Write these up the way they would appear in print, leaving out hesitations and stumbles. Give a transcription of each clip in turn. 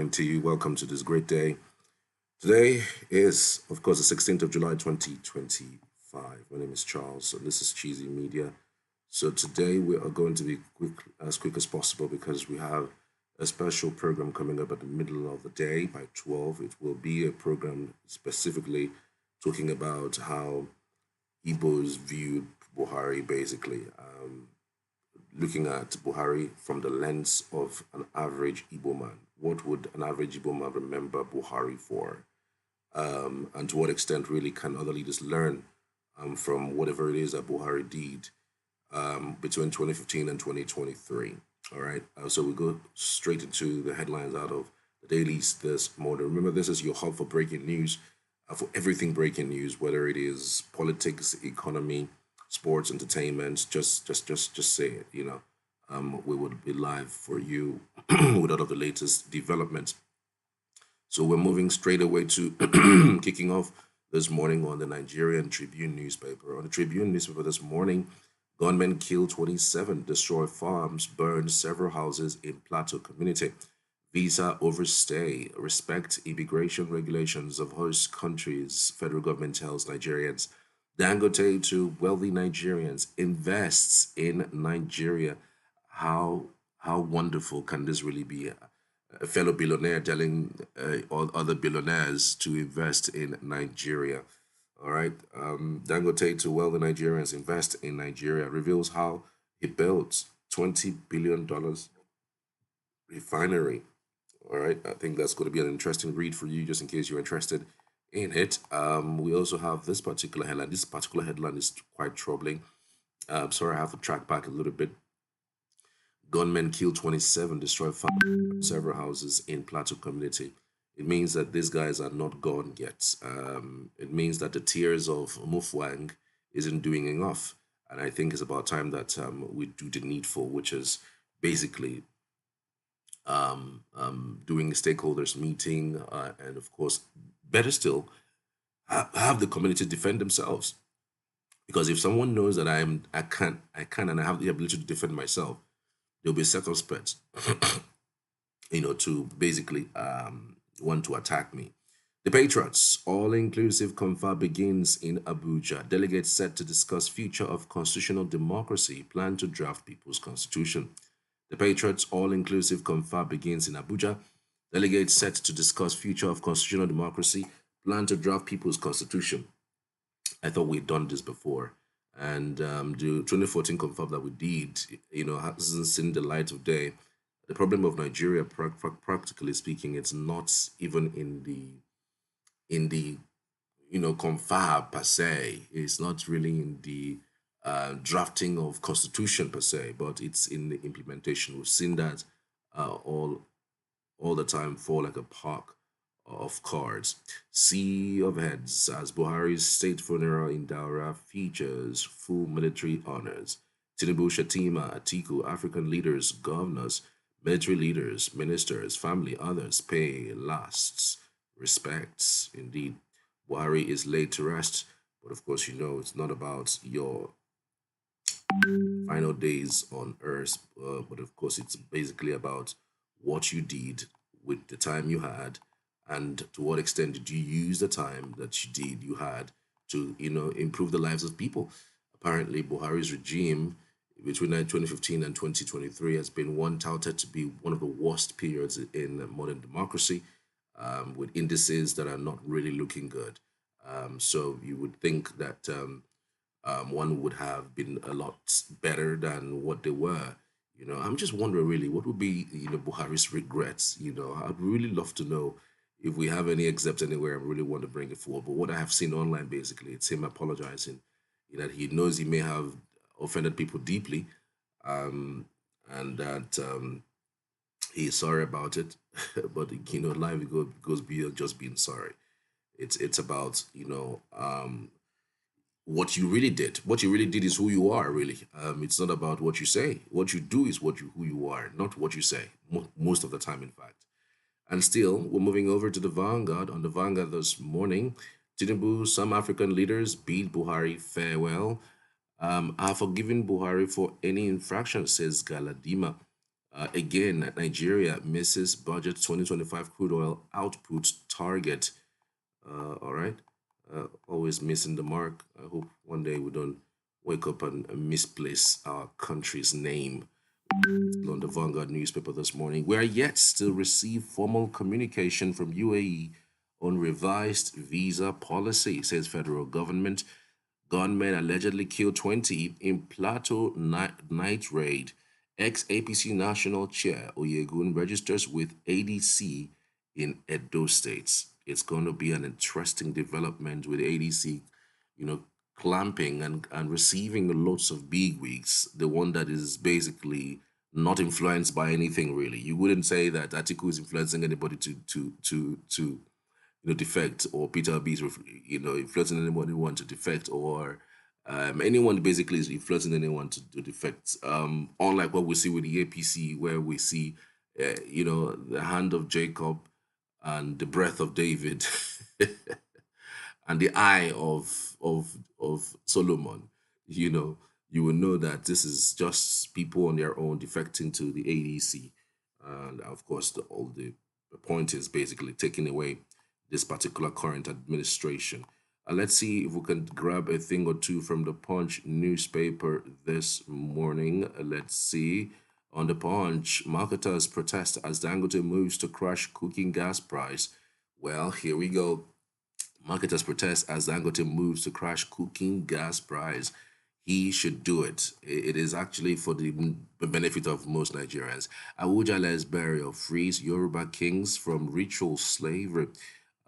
morning to you. Welcome to this great day. Today is, of course, the 16th of July, 2025. My name is Charles, and this is Cheesy Media. So today we are going to be quick as possible because we have a special program coming up at the middle of the day by 12. It will be a program specifically talking about how Igbos viewed Buhari, basically. Looking at Buhari from the lens of an average Igbo man. What would an average Igbo man remember Buhari for? And to what extent really can other leaders learn from whatever it is that Buhari did between 2015 and 2023? All right. So we go straight into the headlines out of the dailies this morning. Remember, this is your hub for breaking news, for everything breaking news, whether it is politics, economy, sports, entertainment. Just say it. We would be live for you with all of the latest developments. So we're moving straight away to kicking off this morning on the Nigerian Tribune newspaper. On the Tribune newspaper this morning, gunmen kill 27, destroy farms, burn several houses in Plateau community. Visa overstay, respect immigration regulations of host countries, federal government tells Nigerians. Dangote to wealthy Nigerians invests in Nigeria. How wonderful can this really be? A fellow billionaire telling all other billionaires to invest in Nigeria. All right. Dangote to wealthy Nigerians invest in Nigeria reveals how he built $20 billion refinery. All right. I think that's going to be an interesting read for you, just in case you're interested in it. We also have this particular headline. This particular headline is quite troubling. Sorry, I have to track back a little bit. Gunmen kill 27, destroy several houses in Plateau community. It means that these guys are not gone yet. It means that the tears of Mufwang isn't doing enough. And I think it's about time that we do the needful, which is basically doing a stakeholders meeting, and of course, better still, have the community defend themselves. Because if someone knows that I can, and I have the ability to defend myself, they'll be circumspect, to basically want to attack me. The Patriots all-inclusive confer begins in Abuja. Delegates set to discuss future of constitutional democracy, plan to draft people's constitution. The Patriots all-inclusive confer begins in Abuja. Delegates set to discuss future of constitutional democracy, plan to draft people's constitution. I thought we'd done this before. And the 2014 confirmed that we did, hasn't seen the light of day. The problem of Nigeria, practically speaking, it's not even in the confab per se. It's not really in the drafting of constitution per se, but it's in the implementation. We've seen that all the time fall like a park of cards. Sea of Heads as Buhari's state funeral in Daura features full military honors. Tinubu, Shatima, Atiku, African leaders, governors, military leaders, ministers, family, others pay lasts, respects. Indeed, Buhari is laid to rest, but of course, it's not about your final days on earth, but of course, it's basically about what you did with the time you had, and to what extent did you use the time that you had to improve the lives of people. Apparently, Buhari's regime between 2015 and 2023 has been one touted to be one of the worst periods in modern democracy, with indices that are not really looking good. So you would think that one would have been a lot better than what they were. I'm just wondering really what would be Buhari's regrets. I'd really love to know if we have any excerpts anywhere. I really want to bring it forward. But what I have seen online, basically, it's him apologizing. That he knows he may have offended people deeply, and that he's sorry about it. But life goes beyond just being sorry. It's about what you really did. What you really did is who you are. Really, it's not about what you say. What you do is who you are, not what you say. Most of the time, in fact. And still, we're moving over to the Vanguard. On the Vanguard this morning, Tinubu, some African leaders bid Buhari farewell. Are forgiving Buhari for any infraction, says Galadima. Again, Nigeria misses budget 2025 crude oil output target. All right. Always missing the mark. I hope one day we don't wake up and misplace our country's name. On the Vanguard newspaper this morning, we are yet to receive formal communication from UAE on revised visa policy, says federal government. Gunmen allegedly killed 20 in Plateau night raid. Ex-APC national chair Oyegun registers with ADC in Edo State. It's going to be an interesting development with ADC, you know, clamping and receiving lots of big wigs. The one that is basically not influenced by anything really. You wouldn't say that Atiku is influencing anybody to defect, or Peter B is influencing anyone to defect, or anyone basically is influencing anyone to defect. Unlike what we see with the APC, where we see the hand of Jacob and the breath of David and the eye of Solomon, you know, you will know that this is just people on their own defecting to the ADC, and of course, all the point is basically taking away this particular current administration. Let's see if we can grab a thing or two from the Punch newspaper this morning. Let's see. On the Punch, marketers protest as Dangote moves to crush cooking gas price. Well, here we go. Marketers protest as Dangote moves to crash cooking gas price. He should do it. It is actually for the benefit of most Nigerians. Awujale's burial frees Yoruba kings from ritual slavery.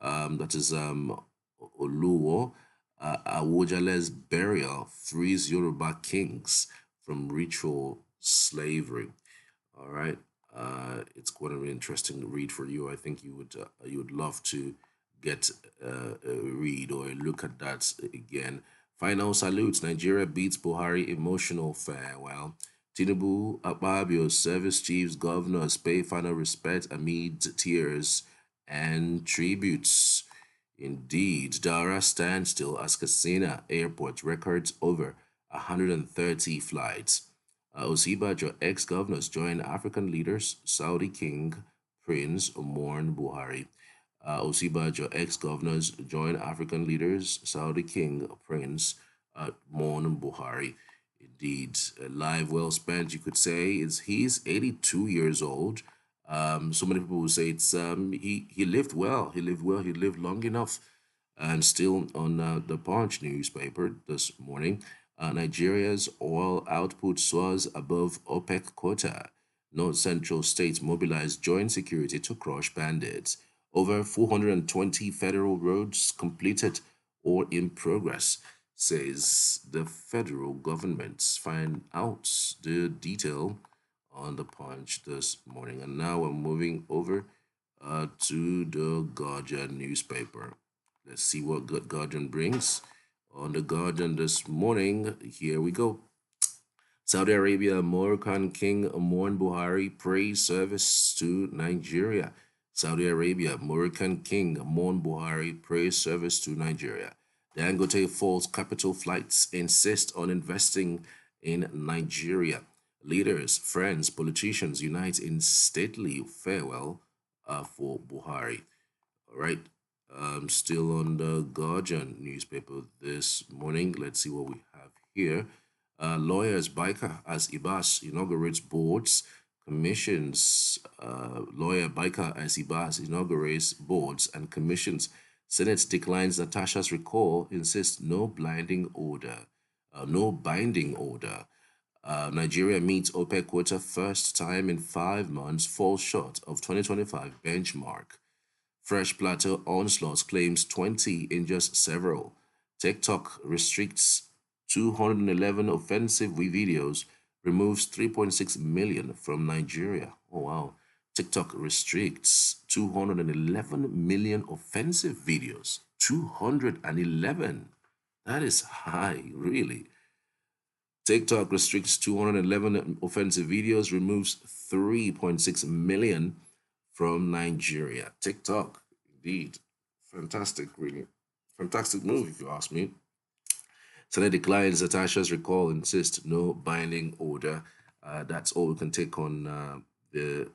That is Oluwo. Awujale's burial frees Yoruba kings from ritual slavery. All right. It's going to be interesting to read for you. I think you would love to get a read or a look at that again. Final salutes. Nigeria beats Buhari emotional farewell. Tinubu, Akpabio, service chiefs, governors pay final respect amid tears and tributes. Indeed, Dara standstill as Katsina Airport records over 130 flights. Osibajo ex-governors join African leaders. Saudi King Prince mourn Buhari. Osibajo ex-governors join African leaders. Saudi King Prince mourn Buhari. Indeed, a life well spent, you could say. He's 82 years old. So many people will say it's he lived well. He lived well. He lived long enough. And still on the Punch newspaper this morning, Nigeria's oil output soars above OPEC quota. North Central states mobilize joint security to crush bandits. Over 420 federal roads completed or in progress, says the federal government. Find out the detail on the Punch this morning. And now we're moving over to the Guardian newspaper. Let's see what Guardian brings. On the Guardian this morning, here we go. Saudi Arabia, Moroccan King mourn Buhari, praise service to Nigeria. Saudi Arabia, Moroccan King mourn Buhari, praise service to Nigeria. Dangote falls capital flights insist on investing in Nigeria. Leaders, friends, politicians unite in stately farewell for Buhari. All right. Still on the Guardian newspaper this morning. Let's see what we have here. Lawyers Biker as Ibas inaugurates boards, commissions. Lawyer Biker as Ibas inaugurates boards and commissions. Senate declines Natasha's recall, insists no binding order. Nigeria meets OPEC quota first time in 5 months, falls short of 2025 benchmark. Fresh Plateau onslaught claims 20 injures several. TikTok restricts 211 offensive videos, removes 3.6 million from Nigeria. Oh wow. TikTok restricts 211 million offensive videos. 211. That is high, really. TikTok restricts 211 offensive videos, removes 3.6 million from Nigeria. TikTok, indeed. Fantastic, really. Fantastic move, if you ask me. Senate declines Natasha's recall, insists no binding order. That's all we can take on the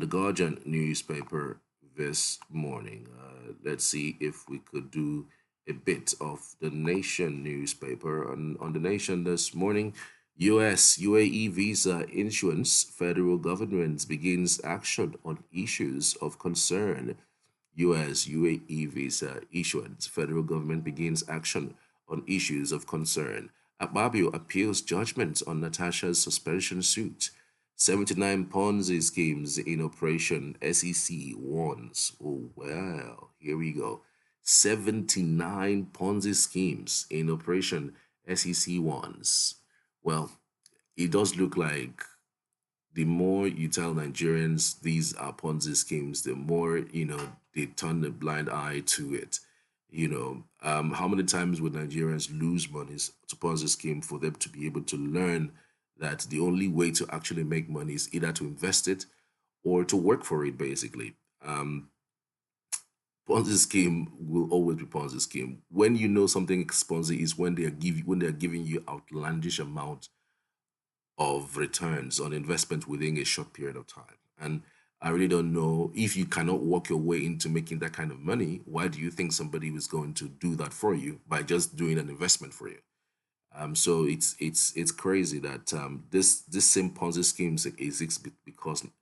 Guardian newspaper this morning. Let's see if we could do a bit of the Nation newspaper. On the Nation this morning, US UAE visa issuance, federal government begins action on issues of concern. US UAE visa issuance, federal government begins action on issues of concern. Akpabio appeals judgment on Natasha's suspension suit. 79 Ponzi schemes in operation, SEC warns. Oh, well, here we go. 79 Ponzi schemes in operation, SEC warns. Well, it does look like the more you tell Nigerians these are Ponzi schemes, the more, they turn a blind eye to it. How many times would Nigerians lose money to Ponzi scheme for them to be able to learn that the only way to actually make money is either to invest it or to work for it, basically. Ponzi scheme will always be Ponzi scheme. When you know something is Ponzi is when they are giving you outlandish amount of returns on investment within a short period of time. And I really don't know, if you cannot work your way into making that kind of money, why do you think somebody is going to do that for you by just doing an investment for you? So it's crazy that this same Ponzi schemes exists because some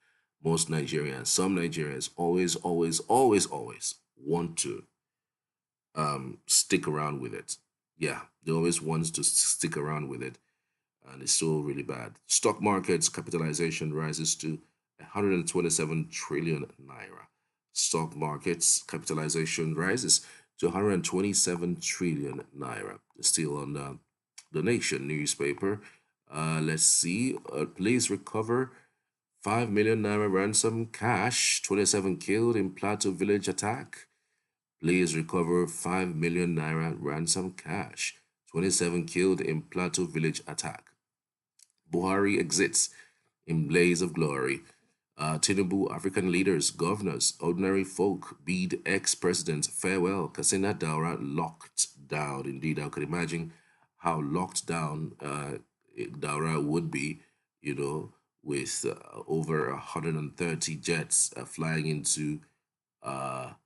Nigerians always want to stick around with it. Yeah, they always want to stick around with it, and it's so really bad. Stock market's capitalization rises to 127 trillion naira. Stock market's capitalization rises to 127 trillion naira. Still on the Nation newspaper. Let's see. Police recover 5 million naira ransom cash. 27 killed in Plateau village attack. Police recover 5 million naira ransom cash. 27 killed in Plateau village attack. Buhari exits in blaze of glory. Tinubu, African leaders, governors, ordinary folk bid ex-president farewell. Katsina Daura locked down. Indeed, I could imagine how locked down Daura would be, with over 130 jets flying into Daura.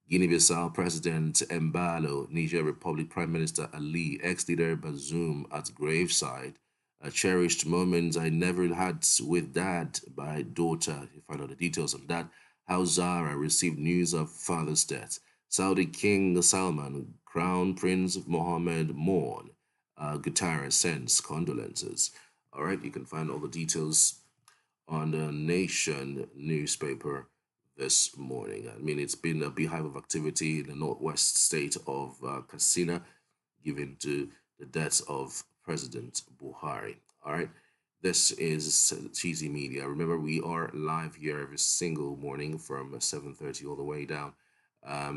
Guinea-Bissau President Embalo, Niger Republic Prime Minister Ali, ex-leader Bazoum at graveside. A cherished moment I never had with dad by daughter. You find out the details on that. How Zara received news of father's death. Saudi King Salman, Crown Prince Mohammed mourn. Guterres sends condolences. All right, you can find all the details on the Nation newspaper this morning. I mean, it's been a beehive of activity in the northwest state of Katsina, given to the death of President Buhari. All right, this is Cheesy Media. Remember, we are live here every single morning from 7:30 all the way down.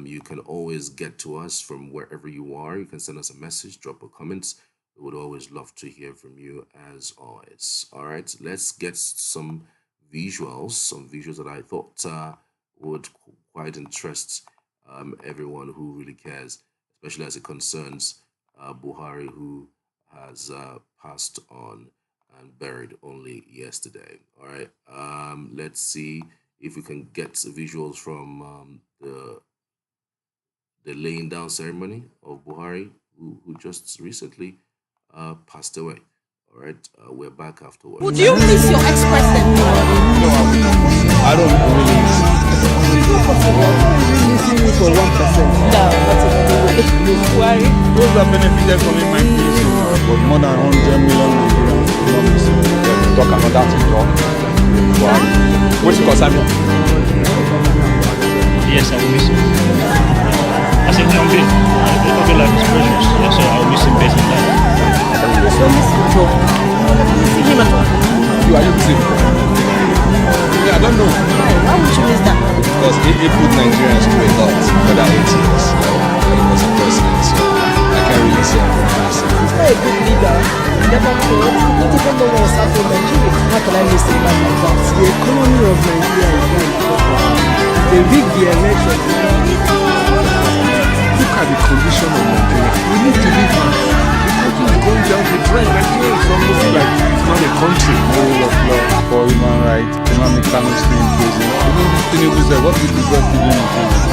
You can always get to us from wherever you are. You can send us a message, drop a comment. We would always love to hear from you as always. All right, let's get some visuals that I thought would quite interest everyone who really cares, especially as it concerns Buhari, who has passed on and buried only yesterday. All right, let's see if we can get visuals from the laying down ceremony of Buhari, who just recently passed away. All right, we're back afterwards. Would you miss your ex-president? No, I don't really miss for 1%. No, not in any way. Buhari? Those that benefited from it might be so, but more than 100 million Nigerians do not miss it. Talk about that to talk. Buhari. What's your concern? Yes, I will miss him. As a human being, every life is precious, so I will miss him based on that. So miss him. No. See him at all. Are you missing? Yeah, I don't know. Why would you miss that? Because he put Nigerians through a lot, whether it is he was a president, so I can't really say I'm from myself. He's not a good leader. He never fought. He didn't know what was happening in Nigeria. How can I miss a man like that? The economy of Nigeria is very important. They rig the election. Look at the condition of Nigeria. We need to live now. People are going down the Nigeria is almost like it's not a country. No rule of law for human rights, economic amnesty in prison. Even Tinubu said, what did the God give him in prison?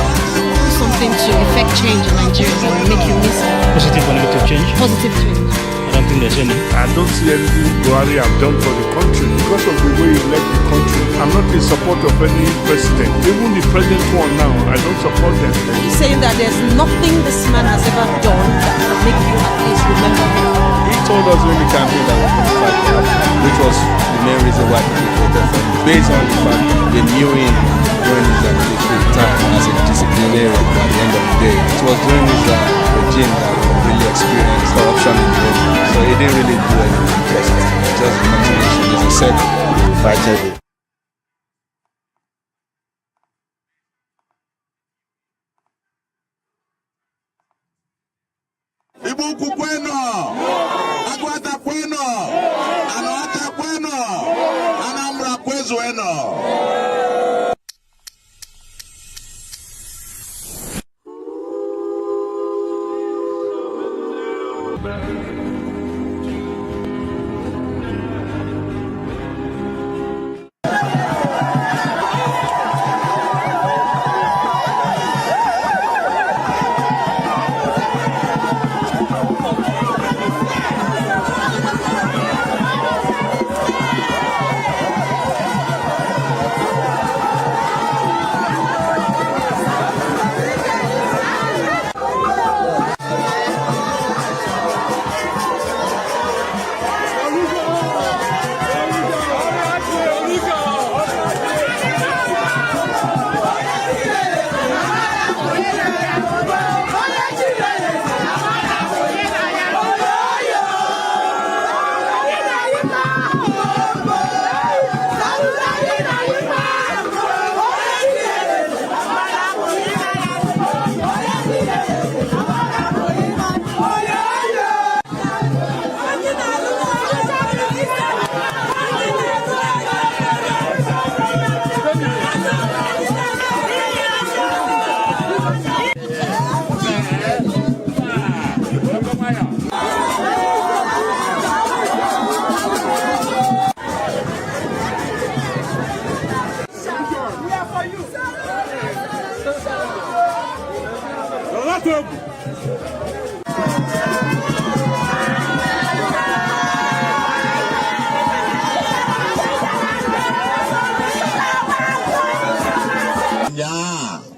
Do something to effect change in Nigeria that will make you miss it. Positive or negative change? Positive change. I don't think there's any. I don't see anything Buhari have done for the country because of the way he led the country. I'm not in support of any president. Even the present one now, I don't support them. You're saying that there's nothing this man has ever done that can make you at least remember him. He told us when the campaign that was going to fight for us, which was the main reason why people voted for him, based on the fact they knew him during his military time as a disciplinarian. At the end of the day, it was during his regime that we really experienced corruption in the government. So he didn't really do anything first. It's just a continuation. It's a circle. Fighted it. Ibuku kweno, Agwata kweno, Anawata kweno, Anambra kwezo eno.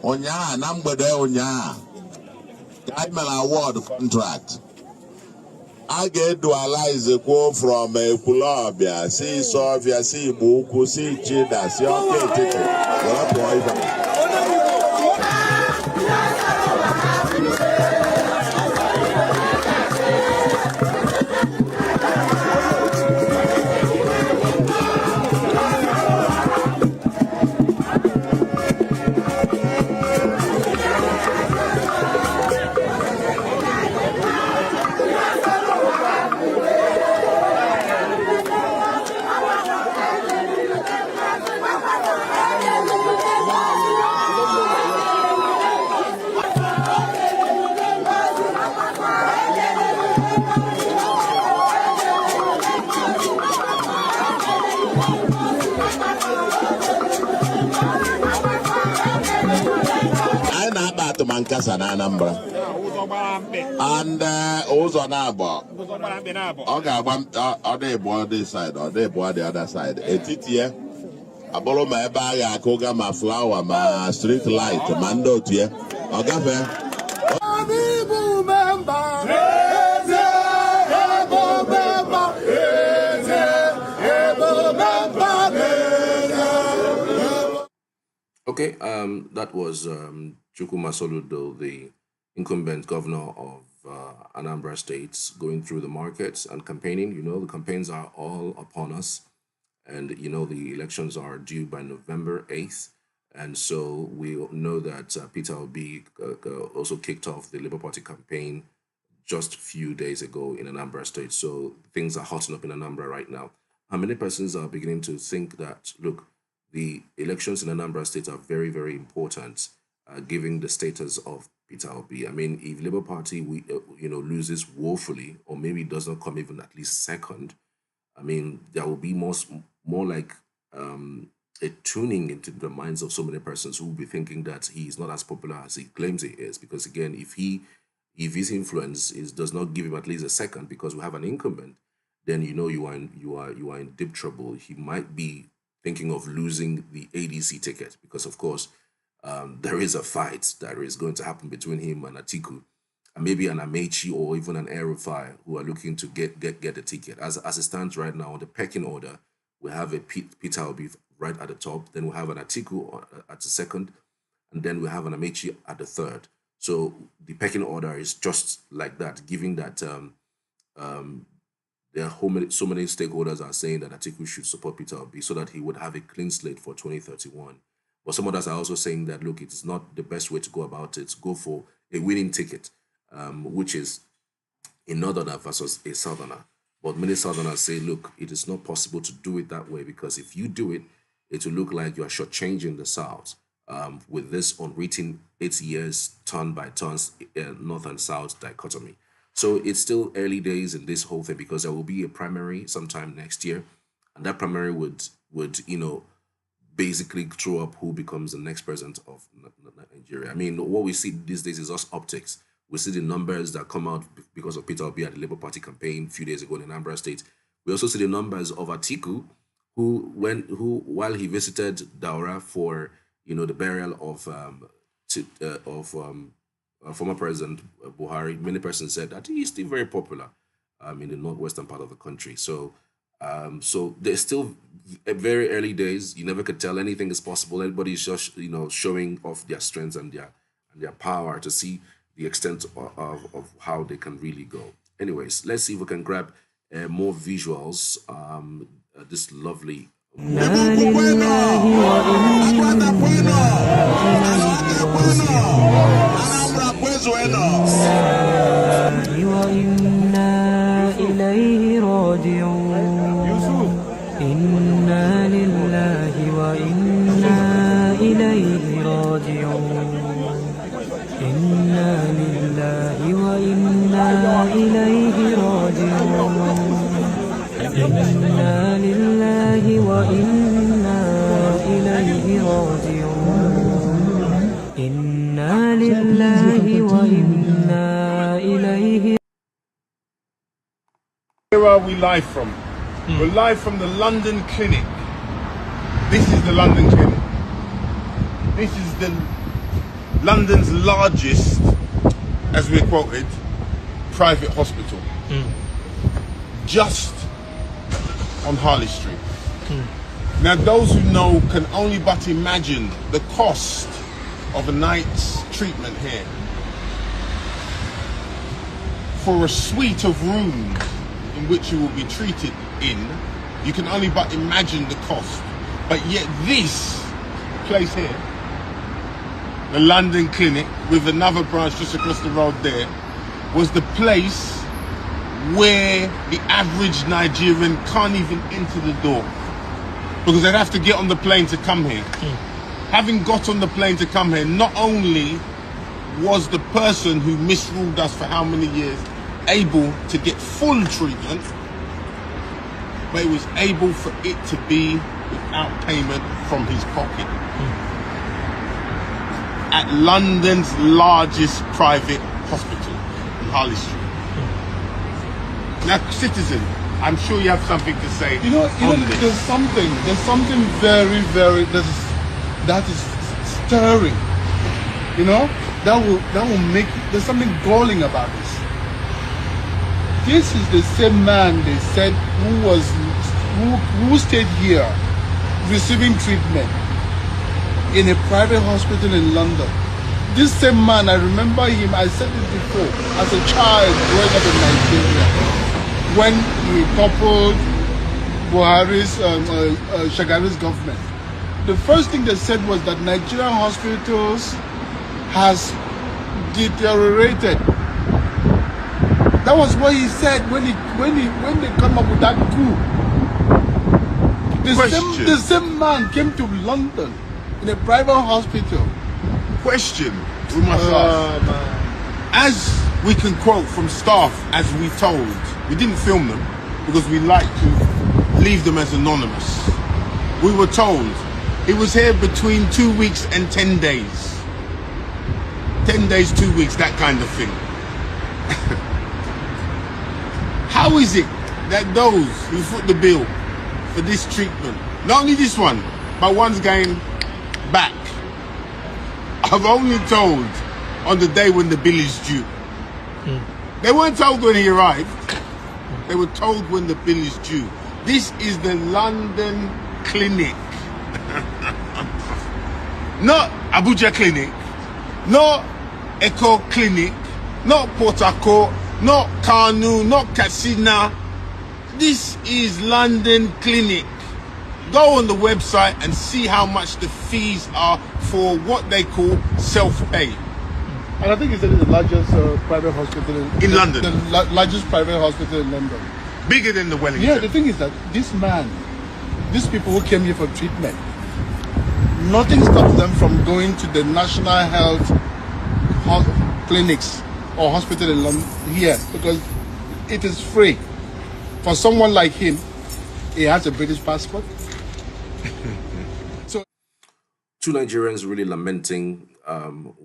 Onya na mgbede onya ka mere award contract a ga-edualize kwuo from Ekwulọbịa si Isọfịa si Igbo Ukwu si Chida si Ọka Etiti were pụọ ibe. Mankasa na Anambra and ụzọ na-agba ọ ga-agba ọ dị this side ọ dị the other side etiti ya abụrụ ma ebe a ga-akụga ma flower ma street light ma ndị otu ya ọ gafee Okay, that was Chukwuma Soludo, the incumbent governor of Anambra State, going through the markets and campaigning. You know, the campaigns are all upon us. And, you know, the elections are due by November 8th. And so we know that Peter Obi also kicked off the Labour Party campaign just a few days ago in Anambra State. So things are hotting up in Anambra right now. And many persons are beginning to think that, look, the elections in Anambra State are very, very important, given the status of Peter Obi. I mean, if Labour Party loses woefully, or maybe does not come even at least second, I mean, there will be more like a tuning into the minds of so many persons who will be thinking that he is not as popular as he claims he is. Because again, if his influence does not give him at least a second, because we have an incumbent, then you are in deep trouble. He might be thinking of losing the ADC ticket, because of course there is a fight that is going to happen between him and Atiku, and maybe an Amechi or even an Erufai who are looking to get a ticket. As it stands right now, on the pecking order, we have a Peter Obi right at the top, then we have an Atiku at the second, and then we have an Amechi at the third. So the pecking order is just like that, given that there are so many stakeholders are saying that Atiku should support Peter Obi so that he would have a clean slate for 2031. But some others are also saying that, look, it is not the best way to go about it. Go for a winning ticket, which is a northerner versus a southerner. But many southerners say, look, it is not possible to do it that way, because if you do it, it will look like you are shortchanging the South with this unwritten 8 years turn by turns North and South dichotomy. So it's still early days in this whole thing, because there will be a primary sometime next year, and that primary would basically throw up who becomes the next president of Nigeria. I mean, what we see these days is just optics. We see the numbers that come out because of Peter Obi at the Labour Party campaign a few days ago in Anambra State. We also see the numbers of Atiku, who while he visited Daura for the burial of former President Buhari, many persons said that he is still very popular in the northwestern part of the country. So there's still very early days. You never could tell. Anything is possible. Everybody is just showing off their strengths and their power to see the extent of how they can really go. Anyways, let's see if we can grab more visuals. This lovely. إنا لله وإنا إليه راجعون إنا لله وإنا إليه راجعون إنا لله وإنا إليه راجعون إنا لله وإنا إليه. Where are we live from? We're live from the London Clinic. This is the London Clinic. This is London's largest, as we're quoted, private hospital. Just on Harley Street. Now those who know can only but imagine the cost of a night's treatment here. For a suite of rooms in which you will be treated in, you can only but imagine the cost. But yet this place here, the London Clinic, with another branch just across the road there, was the place where the average Nigerian can't even enter the door, because they'd have to get on the plane to come here. Having got on the plane to come here, not only was the person who misruled us for how many years able to get full treatment, but he was able for it to be without payment from his pocket. At London's largest private hospital on Harley Street. Now, citizen, I'm sure you have something to say. There's something very, very that is stirring. That will make. There's something galling about this. This is the same man they said who stayed here receiving treatment in a private hospital in London. This same man, I remember him, I said it before, as a child growing up in Nigeria, when he toppled Buhari's, Shagari's government. The first thing they said was that Nigerian hospitals has deteriorated. That was what he said when they come up with that coup. The same man came to London in a private hospital. Question. We must ask. As we can quote from staff, as we told, we didn't film them because we like to leave them as anonymous. We were told he was here between 2 weeks and 10 days. 10 days, 2 weeks, that kind of thing. How is it that those who foot the bill for this treatment, not only this one, but one's going back, I've only told on the day when the bill is due. They weren't told when he arrived. They were told when the bill is due. This is the London clinic. Not Abuja clinic, not Echo clinic, not Port Harcourt, not Kanu, not Katsina. This is London clinic. Go on the website and see how much the fees are for what they call self-pay. And I think it's the largest private hospital in London. The largest private hospital in London. Bigger than the Wellington. Yeah, the thing is that this man, these people who came here for treatment, nothing stops them from going to the national health clinics or hospital in London here because it is free. For someone like him, he has a British passport. So, two Nigerians really lamenting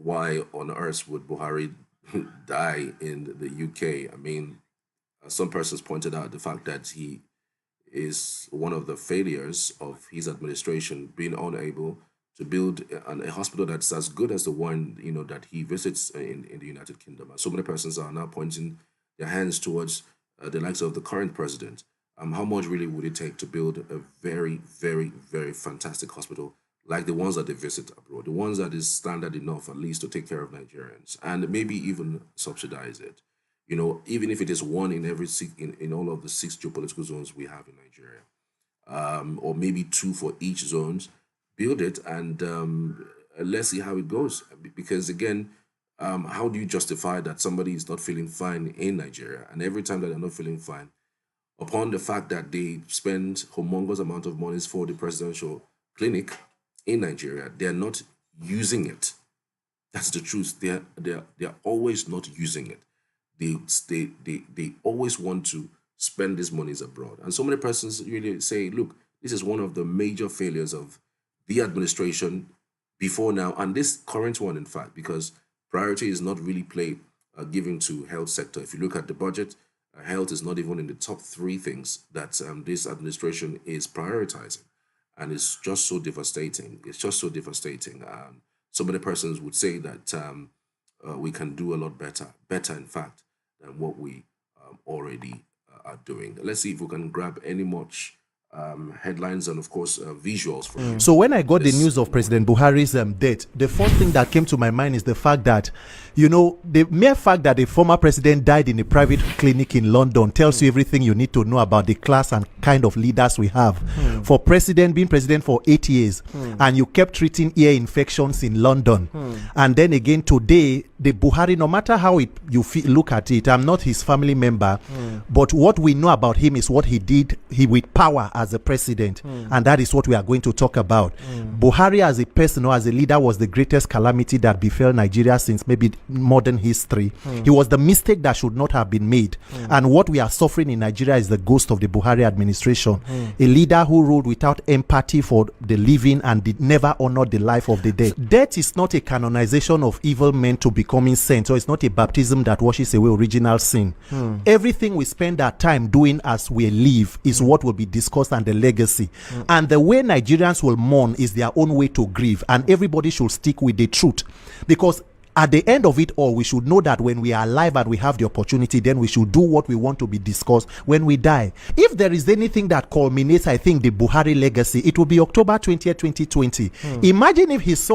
why on earth would Buhari die in the UK. I mean, some persons pointed out the fact that he is one of the failures of his administration, being unable to build a hospital that's as good as the one that he visits in the United Kingdom. And so many persons are now pointing their hands towards the likes of the current president. How much really would it take to build a very, very, very fantastic hospital like the ones that they visit abroad, the ones that is standard enough at least to take care of Nigerians and maybe even subsidize it? Even if it is one in every in all of the 6 geopolitical zones we have in Nigeria, or maybe 2 for each zones, build it and let's see how it goes. Because again, how do you justify that somebody is not feeling fine in Nigeria, and every time that they're not feeling fine, upon the fact that they spend humongous amount of monies for the presidential clinic in Nigeria, they're not using it. That's the truth. They're always not using it. They always want to spend these monies abroad. And so many persons really say, look, this is one of the major failures of the administration before now, and this current one, in fact, because priority is not really given to health sector. If you look at the budget, health is not even in the top 3 things that this administration is prioritizing. And it's just so devastating. It's just so devastating. So many persons would say that we can do a lot better, in fact, than what we already are doing. Let's see if we can grab any much headlines and, of course, visuals from you. So when I got the news of President Buhari's death, the first thing that came to my mind is the fact that, the mere fact that a former president died in a private clinic in London tells you everything you need to know about the class and kind of leaders we have. For being president for 8 years, and you kept treating ear infections in London. And then again today, the Buhari, no matter how you look at it, I'm not his family member, but what we know about him is what he did with power as a president, and that is what we are going to talk about. Buhari as a person or as a leader was the greatest calamity that befell Nigeria since maybe modern history. He was the mistake that should not have been made, and what we are suffering in Nigeria is the ghost of the Buhari administration. A leader who ruled without empathy for the living and did never honor the life of the dead. Death is not a canonization of evil men to becoming saints, or it's not a baptism that washes away original sin. Everything we spend our time doing as we live is what will be discussed and the legacy. And the way Nigerians will mourn is their own way to grieve, and everybody should stick with the truth, because at the end of it all, we should know that when we are alive and we have the opportunity, then we should do what we want to be discussed when we die. If there is anything that culminates, I think, the Buhari legacy, it will be October 20th, 2020. Imagine if his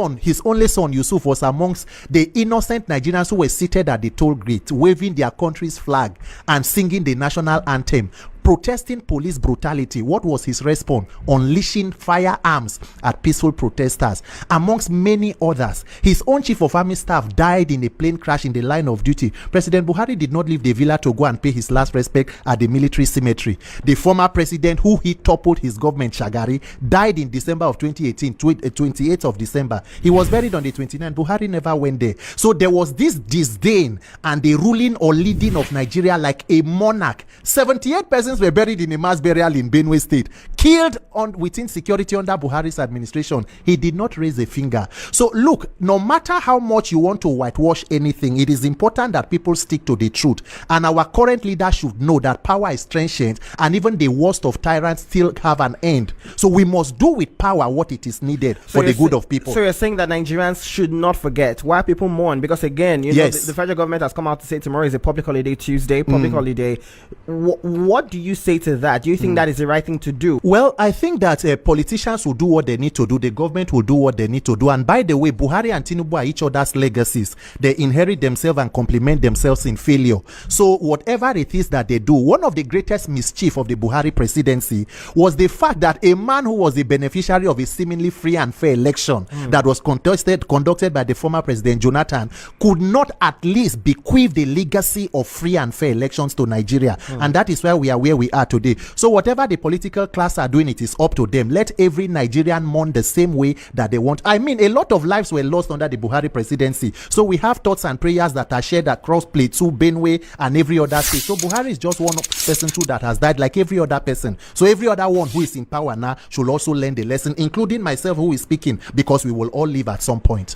only son, Yusuf, was amongst the innocent Nigerians who were seated at the toll gate, waving their country's flag and singing the national anthem. Protesting police brutality. What was his response? Unleashing firearms at peaceful protesters, amongst many others. His own chief of army staff died in a plane crash in the line of duty. President Buhari did not leave the villa to go and pay his last respect at the military cemetery. The former president, who he toppled his government, Shagari, died in December of 2018, 28th of December. He was buried on the 29th. Buhari never went there. So there was this disdain and the ruling or leading of Nigeria like a monarch. 78 persons were buried in a mass burial in Benue State, killed within security under Buhari's administration. He did not raise a finger. So look, no matter how much you want to whitewash anything, it is important that people stick to the truth. And our current leader should know that power is transient, and even the worst of tyrants still have an end. So we must do with power what it is needed for the good of people. So you're saying that Nigerians should not forget why people mourn? Because again, you know, the federal government has come out to say tomorrow is a public holiday, Tuesday, public holiday. What do you say to that? Do you think that is the right thing to do? Well, I think that politicians will do what they need to do. The government will do what they need to do. And by the way, Buhari and Tinubu are each other's legacies. They inherit themselves and complement themselves in failure. So whatever it is that they do, one of the greatest mischief of the Buhari presidency was the fact that a man who was the beneficiary of a seemingly free and fair election that was conducted by the former president Jonathan could not at least bequeath the legacy of free and fair elections to Nigeria. And that is why we are where we are today. So whatever the political class are doing, it is up to them. Let every Nigerian mourn the same way that they want. I mean, a lot of lives were lost under the Buhari presidency. So we have thoughts and prayers that are shared across Plateau, Benue, and every other state. So Buhari is just one person too that has died like every other person. So every other one who is in power now should also learn the lesson, including myself who is speaking, because we will all leave at some point.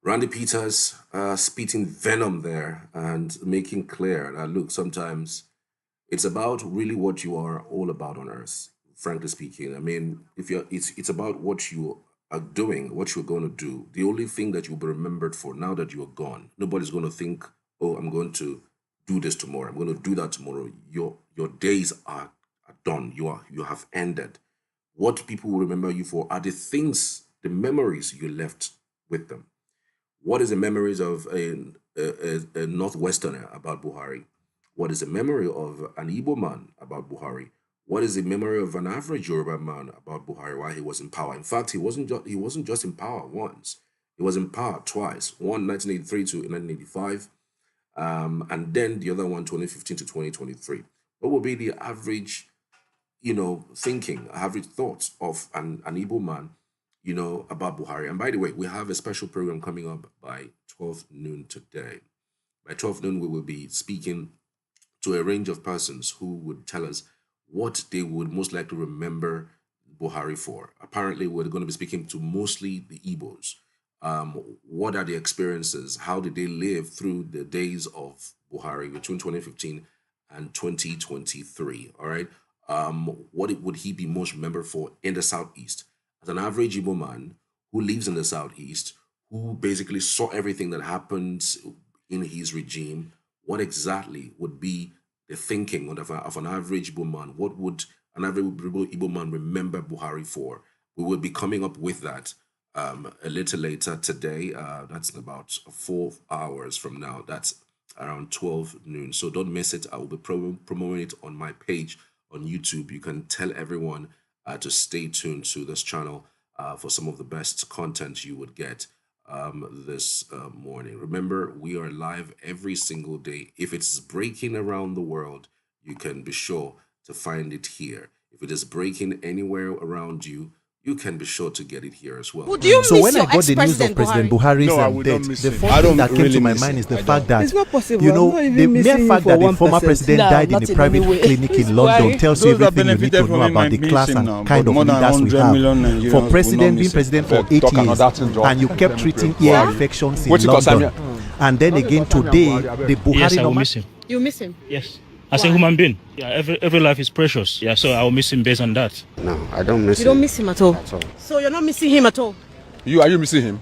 Randy Peters spitting venom there and making clear that, look, sometimes it's about really what you are all about on earth, frankly speaking. I mean, it's about what you are doing, what you're going to do. The only thing that you'll be remembered for now that you are gone, nobody's going to think, oh, I'm going to do this tomorrow, I'm going to do that tomorrow. Your days are done. You have ended. What people will remember you for are the things, the memories you left with them. What is the memories of a Northwesterner about Buhari? What is the memory of an Igbo man about Buhari? What is the memory of an average Yoruba man about Buhari while he was in power? In fact, he wasn't just in power once. He was in power twice. One, 1983 to 1985, and then the other one, 2015 to 2023. What will be the average, thinking, average thoughts of an Igbo man, about Buhari? And by the way, we have a special program coming up by 12 noon today. By 12 noon, we will be speaking to a range of persons who would tell us what they would most likely remember Buhari for. Apparently, we're going to be speaking to mostly the Igbos. What are the experiences? How did they live through the days of Buhari between 2015 and 2023? All right. What would he be most remembered for in the Southeast? As an average Igbo man who lives in the Southeast, who basically saw everything that happened in his regime, what exactly would be the thinking of an average Igbo man? What would an average Igbo man remember Buhari for? We will be coming up with that a little later today. That's in about 4 hours from now. That's around 12 noon. So don't miss it. I will be promoting it on my page on YouTube. You can tell everyone to stay tuned to this channel for some of the best content you would get this morning. Remember, we are live every single day. If it's breaking around the world, you can be sure to find it here. If it is breaking anywhere around you, you can be sure to get it here as well. Would you So miss when your I got the news of President Buhari's death, the first thing that came to my mind is the fact that, It's not possible. you I'm know, not even the missing mere him fact for that the 1%. former president No, died in not a in private any way. clinic in Why? London tells you Those that everything you need to benefited know from about the him class missing and now, kind but of more than leaders we 100 million have. Nigerians For will president not being miss president it. for 8 Talk years, another thing, Joe. and you kept treating ear Yeah. infections in Wait, because London. And then again today, the Yes, Buhari I will number. miss him. You miss him? Yes. As a human being, yeah, every life is precious. Yeah, so I will miss him based on that. No, I don't miss You him. don't miss him at all? So you're not missing him at all? Are you missing him?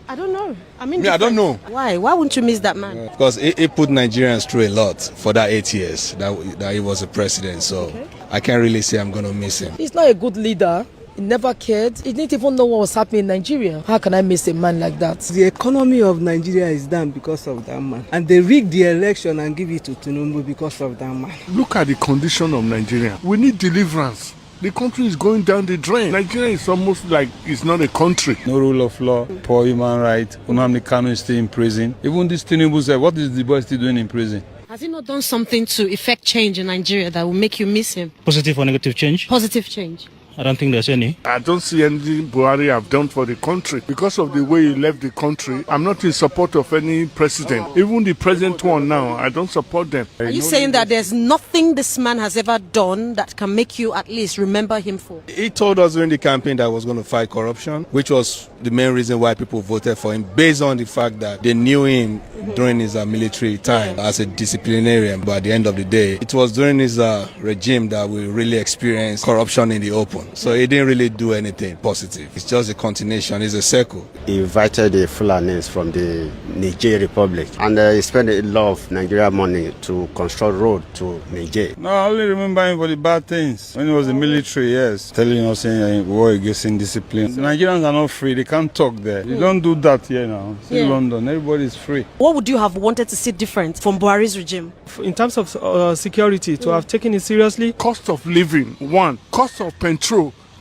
I don't know. I mean, Me, I don't know. Why? Why wouldn't you miss that man? Because he put Nigerians through a lot for that 8 years that he was a president. So I can't really say I'm going to miss him. He's not a good leader. He never cared. He didn't even know what was happening in Nigeria. How can I miss a man like that? The economy of Nigeria is down because of that man. And they rigged the election and give it to Tinubu because of that man. Look at the condition of Nigeria. We need deliverance. The country is going down the drain. Nigeria is almost like it's not a country. No rule of law, poor human rights. Nnamdi Kanu is still in prison. Even this Tinubu said, what is the boy still doing in prison? Has he not done something to effect change in Nigeria that will make you miss him? Positive or negative change? Positive change. I don't think there's any. I don't see anything Buhari have done for the country. Because of the way he left the country, I'm not in support of any president. Even the present one now, I don't support them. Are you saying that there's nothing this man has ever done that can make you at least remember him for? He told us during the campaign that he was going to fight corruption, which was the main reason why people voted for him, based on the fact that they knew him during his military time as a disciplinarian. But at the end of the day, it was during his regime that we really experienced corruption in the open. So he didn't really do anything positive. It's just a continuation, it's a circle. He invited the Fulanis from the Niger Republic, and he spent a lot of Nigeria money to construct road to Niger. No, I only remember him for the bad things. When he was in the military, yes, telling us saying war against indiscipline. The Nigerians are not free, they can't talk there. You don't do that here now. It's in London, everybody's free. What would you have wanted to see different from Buhari's regime? In terms of security, to have taken it seriously. Cost of living, 1. Cost of petrol,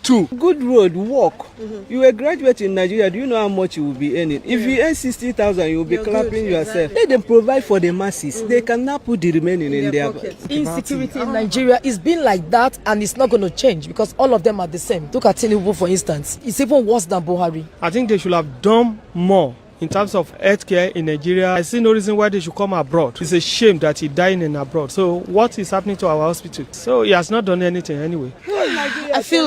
2. Good road, work. You a graduate in Nigeria, do you know how much you will be earning? If you earn 60,000, you will be clapping yourself. Let them provide for the masses. They cannot put the remaining in their pockets. Insecurity in Nigeria is been like that, and it's not going to change because all of them are the same. Look at Tinubu, for instance. It's even worse than Buhari. I think they should have done more in terms of healthcare in Nigeria. I see no reason why they should come abroad. It's a shame that he died in abroad. So what is happening to our hospital? So he has not done anything anyway. I feel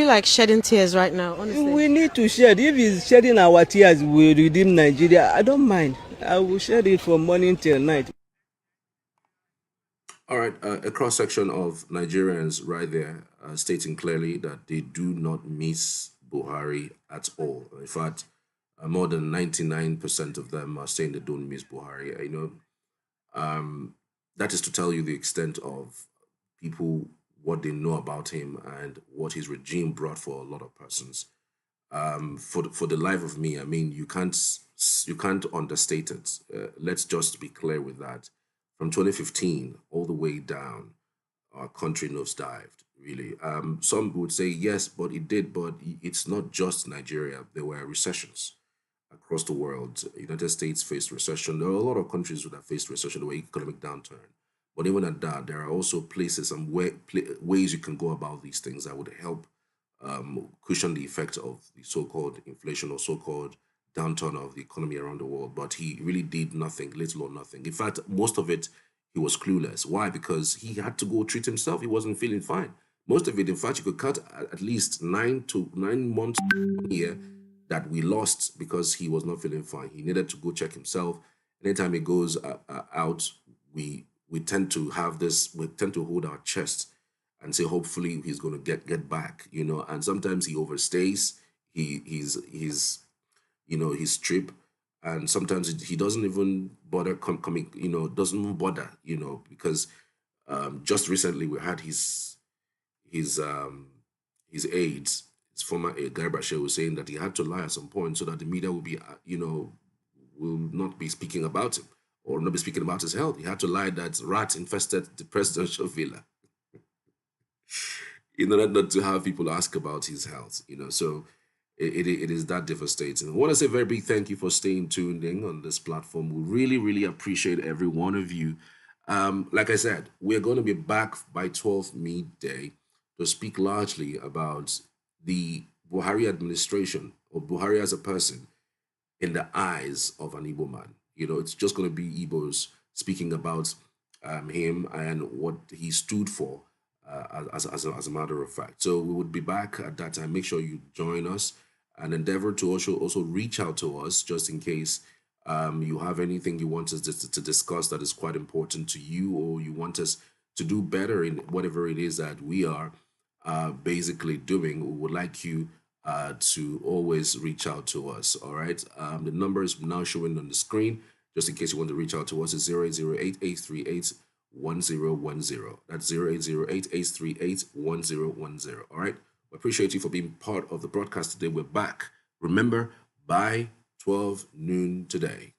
like shedding tears right now, honestly. We need to shed. If he's shedding our tears, we redeem Nigeria. I don't mind. I will shed it from morning till night. All right, a cross-section of Nigerians right there stating clearly that they do not miss Buhari at all. In fact, more than 99% of them are saying they don't miss Buhari. That is to tell you the extent of people, what they know about him and what his regime brought for a lot of persons. For the life of me, I mean, you can't understate it. Let's just be clear with that. From 2015 all the way down, our country nosedived, really. Some would say yes, but it did. But it's not just Nigeria. There were recessions across the world. United States faced recession. There are a lot of countries that faced recession, or economic downturn. But even at that, there are also places and ways you can go about these things that would help cushion the effect of the so-called inflation or so-called downturn of the economy around the world. But he really did nothing, little or nothing. In fact, most of it, he was clueless. Why? Because he had to go treat himself. He wasn't feeling fine. Most of it, in fact, you could cut at least 9 months a year that we lost because he was not feeling fine. He needed to go check himself. Anytime he goes out, we tend to have this, we tend to hold our chest and say, hopefully he's going to get back, and sometimes he overstays his trip, and sometimes he doesn't even bother coming, doesn't even bother, because just recently we had his aides, his former aide, Guy Brasher, was saying that he had to lie at some point so that the media will be, will not be speaking about him or not be speaking about his health. He had to lie that rats infested the presidential villa in order not to have people ask about his health, so it is that devastating. I want to say a very big thank you for staying tuned in on this platform. We really, really appreciate every one of you. Like I said, we're going to be back by 12 midday to speak largely about the Buhari administration or Buhari as a person in the eyes of an Igbo man. It's just going to be Igbos speaking about him and what he stood for as a matter of fact. So we would be back at that time. Make sure you join us and endeavor to also reach out to us just in case you have anything you want us to discuss that is quite important to you, or you want us to do better in whatever it is that we are basically doing. We would like you to always reach out to us. All right. The number is now showing on the screen. Just in case you want to reach out to us, it's 0808-838-1010. That's 0808-838-1010. All right. We appreciate you for being part of the broadcast today. We're back. Remember, by 12 noon today.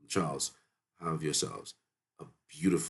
Charles, have yourselves a beautiful